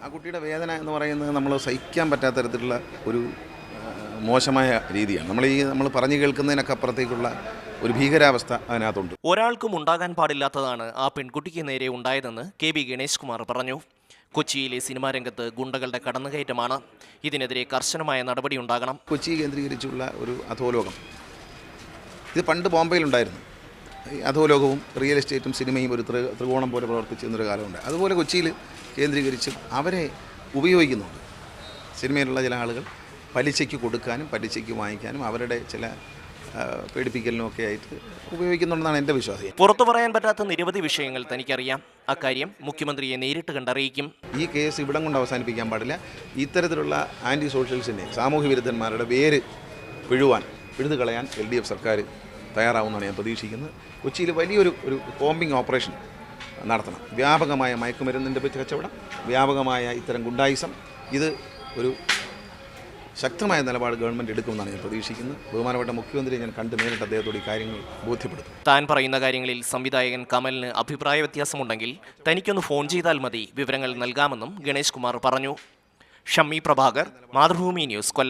ആ കുട്ടിയുടെ വേദന എന്ന് പറയുന്നത് നമ്മൾ സഹിക്കാൻ പറ്റാത്ത തരത്തിലുള്ള ഒരു മോശമായ രീതിയാണ്. നമ്മൾ പറഞ്ഞു കേൾക്കുന്നതിനൊക്കെ അപ്പുറത്തേക്കുള്ള ഒരു ഭീകരാവസ്ഥ അതിനകത്തുണ്ട്. ഒരാൾക്കും ഉണ്ടാകാൻ പാടില്ലാത്തതാണ് ആ പെൺകുട്ടിക്ക് നേരെ ഉണ്ടായതെന്ന് കെ ബി ഗണേഷ് കുമാർ പറഞ്ഞു. കൊച്ചിയിലെ സിനിമാ രംഗത്ത് ഗുണ്ടകളുടെ കടന്നുകയറ്റമാണ്. ഇതിനെതിരെ കർശനമായ നടപടി ഉണ്ടാകണം. കൊച്ചി കേന്ദ്രീകരിച്ചുള്ള ഒരു അധോലോകം ഇത് പണ്ട് ബോംബെയിലുണ്ടായിരുന്നു. ഈ അധോലോകവും റിയൽ എസ്റ്റേറ്റും സിനിമയും ഒരു ത്രികോണം പോലെ പ്രവർത്തിച്ചിരുന്നൊരു കാലമുണ്ട്. അതുപോലെ കൊച്ചിയിൽ കേന്ദ്രീകരിച്ചും അവരെ ഉപയോഗിക്കുന്നുണ്ട്. സിനിമയിലുള്ള ചില ആളുകൾ പലിശയ്ക്ക് കൊടുക്കാനും പലിശയ്ക്ക് വാങ്ങിക്കാനും അവരുടെ ചില പേടിപ്പിക്കലിനും ഒക്കെ ആയിട്ട് ഉപയോഗിക്കുന്നുണ്ടെന്നാണ് എൻ്റെ വിശ്വാസം. പുറത്തു പറയാൻ പറ്റാത്ത നിരവധി വിഷയങ്ങൾ തനിക്കറിയാം. അക്കാര്യം മുഖ്യമന്ത്രിയെ നേരിട്ട് കണ്ടറിയിക്കും. ഈ കേസ് ഇവിടം കൊണ്ട് അവസാനിപ്പിക്കാൻ പാടില്ല. ഇത്തരത്തിലുള്ള ആൻറ്റി സോഷ്യൽസിനെ, സാമൂഹ്യ വിരുദ്ധന്മാരുടെ വേര് പിഴുതു കളയാൻ LDF സർക്കാർ തയ്യാറാവുമെന്നാണ് ഞാൻ പ്രതീക്ഷിക്കുന്നത്. കൊച്ചിയിൽ വലിയൊരു കോമ്പിംഗ് ഓപ്പറേഷൻ നടത്തണം. വ്യാപകമായ മയക്കുമരുന്നിൻ്റെ കച്ചവടം, വ്യാപകമായ ഇത്തരം ഗുണ്ടായിസം, ഇത് ഒരു ശക്തമായ നിലപാട് ഗവൺമെൻറ് എടുക്കുമെന്നാണ് ഞാൻ പ്രതീക്ഷിക്കുന്നത്. ബഹുമാനപ്പെട്ട മുഖ്യമന്ത്രിയെ ഞാൻ കണ്ട് നേരിട്ട് അദ്ദേഹത്തോട് ഈ കാര്യങ്ങൾ ബോധ്യപ്പെടുത്തും. താൻ പറയുന്ന കാര്യങ്ങളിൽ സംവിധായകൻ കമലിന് അഭിപ്രായ വ്യത്യാസമുണ്ടെങ്കിൽ തനിക്കൊന്ന് ഫോൺ ചെയ്താൽ മതി, വിവരങ്ങൾ നൽകാമെന്നും ഗണേഷ് കുമാർ പറഞ്ഞു. ഷമ്മി പ്രഭാകർ, മാതൃഭൂമി ന്യൂസ്, കൊല്ലം.